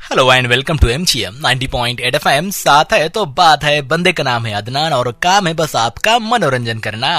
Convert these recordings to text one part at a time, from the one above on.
Hello and welcome to MGM 90.8 FM. साथ है तो बात है। बंदे का नाम है अदनान और काम है बस आपका मनोरंजन करना।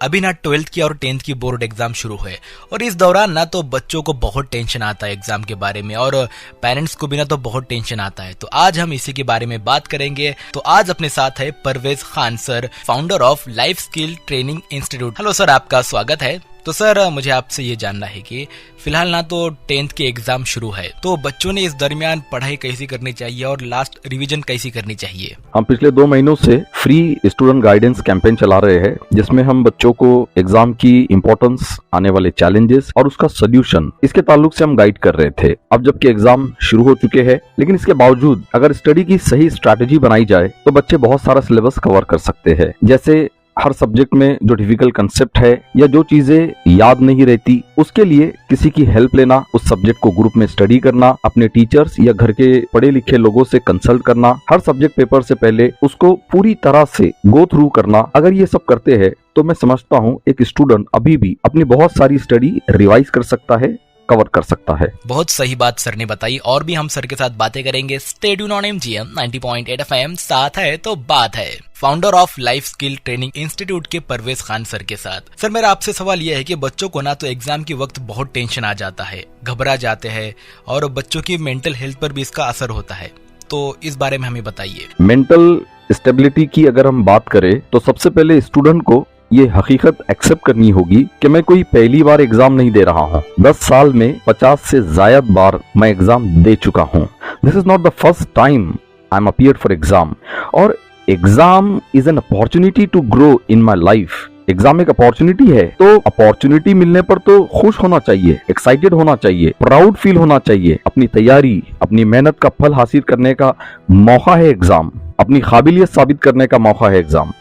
अभी ना 12th की और 10th की बोर्ड एग्जाम शुरू हुए और इस दौरान ना तो बच्चों को बहुत टेंशन आता है एग्जाम के बारे में और पेरेंट्स को भी ना तो बहुत टेंशन आता है। तो आज हम इसी के बारे में बात करेंगे। तो आज अपने साथ है Parvez Khan sir, founder of life skill training institute. Hello sir, आपका स्वागत है। तो सर मुझे आपसे ये जानना है कि फिलहाल ना तो 10th के एग्जाम शुरू है, तो बच्चों ने इस दरमियान पढ़ाई कैसी करनी चाहिए और लास्ट रिवीजन कैसी करनी चाहिए? हम पिछले 2 महीनों से फ्री स्टूडेंट गाइडेंस कैंपेन चला रहे हैं, जिसमें हम बच्चों को एग्जाम की इंपॉर्टेंस, आने वाले चैलेंजेस और उसका सोल्यूशन, इसके ताल्लुक से हम गाइड कर रहे थे। अब जबकि एग्जाम शुरू हो चुके हैं, लेकिन इसके बावजूद अगर स्टडी की सही स्ट्रैटेजी बनाई जाए तो बच्चे बहुत सारा सिलेबस कवर कर सकते हैं। जैसे हर सब्जेक्ट में जो डिफिकल्ट कंसेप्ट है या जो चीजें याद नहीं रहती, उसके लिए किसी की हेल्प लेना, उस सब्जेक्ट को ग्रुप में स्टडी करना, अपने टीचर्स या घर के पढ़े लिखे लोगों से कंसल्ट करना, हर सब्जेक्ट पेपर से पहले उसको पूरी तरह से गो थ्रू करना। अगर ये सब करते हैं तो मैं समझता हूँ एक स्टूडेंट अभी भी अपनी बहुत सारी स्टडी रिवाइज कर सकता है, कवर कर सकता है। बहुत सही बात सर ने बताई और भी हम सर के साथ बातें करेंगे। Stay tune on MGM 90.8 FM. साथ है तो बात है founder of life skill training institute के परवेज खान सर के साथ। सर मेरा आपसे सवाल यह है कि बच्चों को ना तो एग्जाम के वक्त बहुत टेंशन आ जाता है, घबरा जाते हैं और बच्चों की मेंटल हेल्थ पर भी इसका असर होता है, तो इस बारे में हमें बताइए। मेंटल स्टेबिलिटी की अगर हम बात करें तो सबसे पहले स्टूडेंट को ये हकीकत एक्सेप्ट करनी होगी कि मैं कोई पहली बार एग्जाम नहीं दे रहा हूँ। 10 साल में 50 से ज्यादा बार मैं एग्जाम दे चुका हूँ। This is not the first time I am appeared for exam, और exam is an opportunity to grow in my life. Exam एक अपॉर्चुनिटी है, तो अपॉर्चुनिटी मिलने पर तो खुश होना चाहिए, एक्साइटेड होना चाहिए, प्राउड फील होना चाहिए। अपनी तैयारी, अपनी मेहनत का फल हासिल करने का मौका है एग्जाम, अपनी काबिलियत साबित करने का मौका है एग्जाम,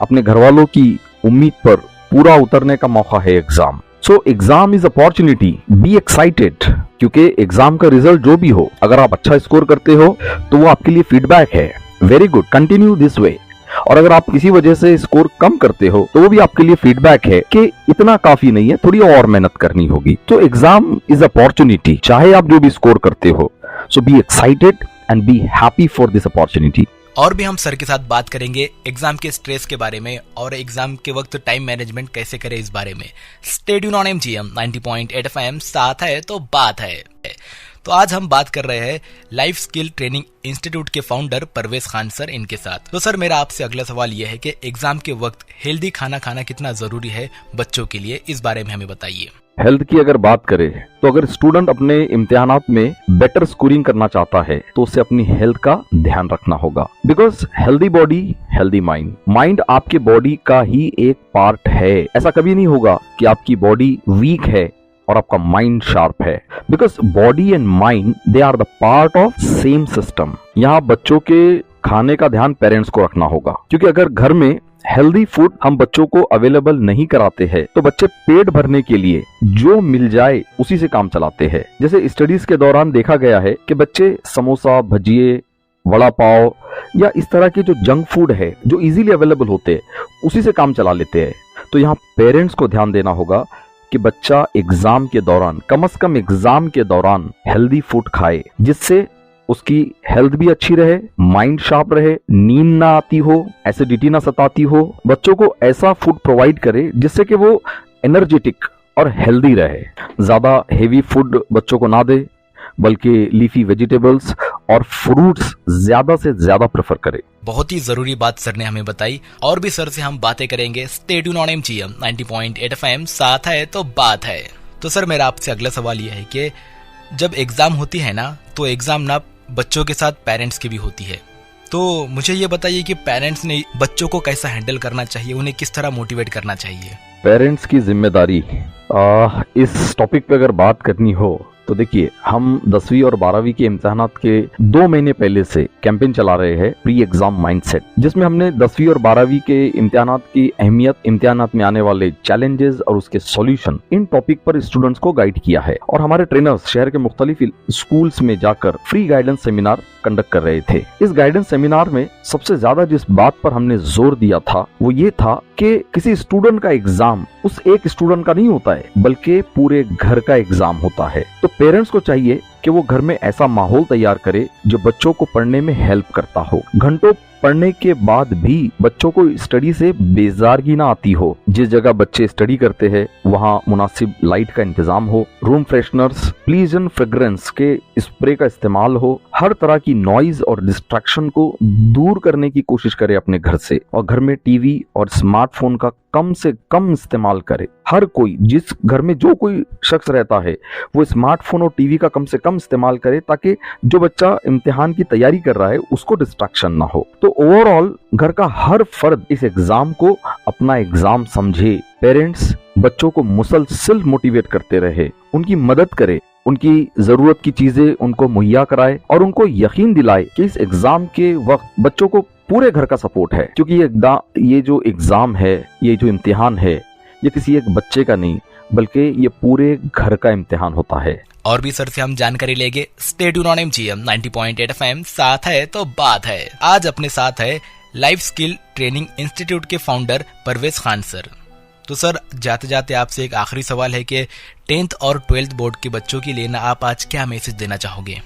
अपने घर वालों की उम्मीद पर पूरा उतरने का मौका है exam. So exam is opportunity, be excited, क्योंकि एग्जाम का रिजल्ट जो भी हो, अगर आप अच्छा स्कोर करते हो तो वो आपके लिए फीडबैक है, very good, continue this way. और अगर आप किसी वजह से स्कोर कम करते हो तो वो भी आपके लिए फीडबैक है कि इतना काफी नहीं है, थोड़ी और मेहनत करनी होगी। तो एग्जाम इज अपॉर्चुनिटी, चाहे आप जो भी स्कोर करते हो। So be excited and be happy for this opportunity. और भी हम सर के साथ बात करेंगे एग्जाम के स्ट्रेस के बारे में और एग्जाम के वक्त टाइम मैनेजमेंट कैसे करें इस बारे में। Stay tune on MGM 90.8 FM. साथ है तो बात है। तो आज हम बात कर रहे हैं लाइफ स्किल ट्रेनिंग इंस्टीट्यूट के फाउंडर परवेज खान सर, इनके साथ। तो सर मेरा आपसे अगला सवाल यह है कि एग्जाम के वक्त हेल्दी खाना खाना कितना जरूरी है बच्चों के लिए, इस बारे में हमें बताइए। हेल्थ की अगर बात करें तो अगर स्टूडेंट अपने इम्तिहानात में बेटर स्कोरिंग करना चाहता है तो उसे अपनी हेल्थ का ध्यान रखना होगा। Because healthy body healthy mind, mind आपके बॉडी का ही एक पार्ट है। ऐसा कभी नहीं होगा कि आपकी बॉडी वीक है और आपका माइंड शार्प है, because body and mind they are the part of same system. यहाँ बच्चों के खाने का ध्यान पेरेंट्स को रखना होगा, क्योंकि अगर घर में हेल्दी फूड हम बच्चों को अवेलेबल नहीं कराते हैं तो बच्चे पेट भरने के लिए जो मिल जाए उसी से काम चलाते हैं। जैसे स्टडीज के दौरान देखा गया है कि बच्चे समोसा, भजिए, वड़ा पाव या इस तरह के जो जंक फूड है जो इजीली अवेलेबल होते हैं उसी से काम चला लेते हैं। तो यहाँ पेरेंट्स को ध्यान देना होगा कि बच्चा एग्जाम के दौरान, कम से कम एग्जाम के दौरान हेल्दी फूड खाए, जिससे उसकी हेल्थ भी अच्छी रहे, माइंड शार्प रहे, नींद ना आती हो, एसिडिटी ना सताती हो। बच्चों को ऐसा फूड प्रोवाइड करे जिससे कि वो एनर्जेटिक और हेल्दी रहे। ज्यादा हेवी फूड बच्चों को ना दे, बल्कि लीफी वेजिटेबल्स और फ्रूट्स ज्यादा से ज्यादा प्रेफर करे। बहुत ही जरूरी बात सर ने हमें बताई और भी सर से हम बातें करेंगे। Stay tune on MGM 90.8 FM. साथ है तो बात है। तो सर मेरा आपसे अगला सवाल यह है कि जब एग्जाम होती है ना, तो एग्जाम ना बच्चों के साथ पेरेंट्स की भी होती है, तो मुझे ये बताइए कि पेरेंट्स ने बच्चों को कैसा हैंडल करना चाहिए, उन्हें किस तरह मोटिवेट करना चाहिए? पेरेंट्स की जिम्मेदारी, इस टॉपिक पे अगर बात करनी हो तो देखिए, हम 10वीं और 12वीं के इम्तिहानात के 2 महीने पहले से कैंपेन चला रहे हैं प्री एग्जाम माइंडसेट, जिसमें हमने 10वीं और 12वीं के इम्तिहानात की अहमियत, इम्तिहानात में आने वाले चैलेंजेस और उसके सॉल्यूशन, इन टॉपिक पर स्टूडेंट्स को गाइड किया है। और हमारे ट्रेनर्स शहर के मुख्तलिफ स्कूल्स में जाकर फ्री गाइडेंस सेमिनार कंडक्ट कर रहे थे। इस गाइडेंस सेमिनार में सबसे ज्यादा जिस बात पर हमने जोर दिया था वो ये था कि किसी स्टूडेंट का एग्जाम उस एक स्टूडेंट का नहीं होता है, बल्कि पूरे घर का एग्जाम होता है। तो पेरेंट्स को चाहिए कि वो घर में ऐसा माहौल तैयार करे जो बच्चों को पढ़ने में हेल्प करता हो। घंटों पढ़ने के बाद भी बच्चों को स्टडी से बेजारगी ना आती हो। जिस जगह बच्चे स्टडी करते हैं वहाँ मुनासिब लाइट का इंतजाम हो, रूम फ्रेशनर्स, प्लीजेंट फ्रेग्रेंस के स्प्रे का इस्तेमाल हो, हर तरह की नॉइज और डिस्ट्रैक्शन को दूर करने की कोशिश करे अपने घर से, और घर में टीवी और स्मार्टफोन का कम से कम इस्तेमाल करे। हर कोई, जिस घर में जो कोई शख्स रहता है वो स्मार्टफोन और टीवी का कम से कम इस्तेमाल करे ताकि जो बच्चा इम्तिहान की तैयारी कर रहा है उसको डिस्ट्रैक्शन ना हो। तो ओवरऑल घर का हर फर्द इस एग्जाम को अपना एग्जाम समझे। पेरेंट्स बच्चों को मुसलसल मोटिवेट करते रहे, उनकी मदद करे, उनकी जरूरत की चीजें उनको मुहैया कराए और उनको यकीन दिलाए कि इस एग्जाम के वक्त बच्चों को पूरे घर का सपोर्ट है, क्योंकि ये जो एग्जाम है, ये जो इम्तिहान है, ये किसी एक बच्चे का नहीं बल्कि ये पूरे घर का इम्तिहान होता है। और भी सर से हम जानकारी लेंगे। Stay tune on MGM 90.8 FM, साथ है तो बात है। आज अपने साथ है लाइफ स्किल ट्रेनिंग इंस्टीट्यूट के फाउंडर परवेज खान सर। तो सर जाते जाते आपसे एक आखिरी सवाल है कि 10th और 12th बोर्ड के बच्चों के लिए ना आप आज क्या मैसेज देना चाहोगे?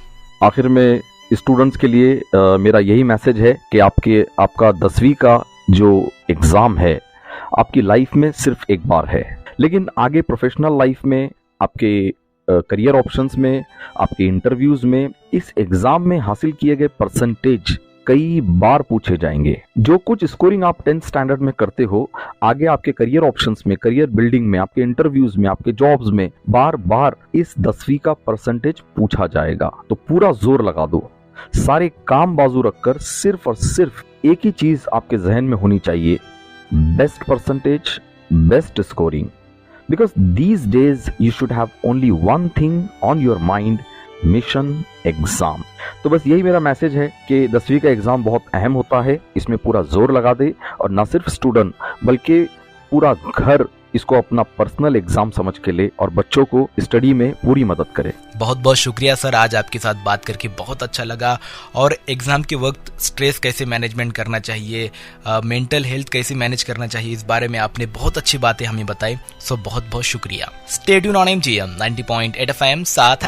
आखिर में स्टूडेंट्स के लिए मेरा यही मैसेज है कि आपका 10वीं का जो एग्जाम है आपकी लाइफ में सिर्फ एक बार है, लेकिन आगे प्रोफेशनल लाइफ में, आपके करियर ऑप्शंस में, आपके इंटरव्यूज में इस एग्जाम में हासिल किए गए परसेंटेज कई बार पूछे जाएंगे। जो कुछ स्कोरिंग आप 10th स्टैंडर्ड में करते हो, आगे आपके करियर ऑप्शंस में, करियर बिल्डिंग में, आपके इंटरव्यूज में, आपके जॉब्स में बार बार इस 10वीं का परसेंटेज पूछा जाएगा। तो पूरा जोर लगा दो, सारे काम बाजू रखकर सिर्फ और सिर्फ एक ही चीज आपके जहन में होनी चाहिए, best percentage, best scoring. Because these days you should have only one thing on your mind, mission exam. तो बस यही मेरा मैसेज है कि 10वीं का एग्जाम बहुत अहम होता है, इसमें पूरा जोर लगा दे और ना सिर्फ स्टूडेंट बल्कि पूरा घर इसको अपना पर्सनल एग्जाम समझ के ले और बच्चों को स्टडी में पूरी मदद करे। बहुत बहुत शुक्रिया सर, आज आपके साथ बात करके बहुत अच्छा लगा। और एग्जाम के वक्त स्ट्रेस कैसे मैनेजमेंट करना चाहिए, मेंटल हेल्थ कैसे मैनेज करना चाहिए, इस बारे में आपने बहुत अच्छी बातें हमें बताई। सो बहुत बहुत शुक्रिया। Stay tune on MGM 90.8 FM, साथ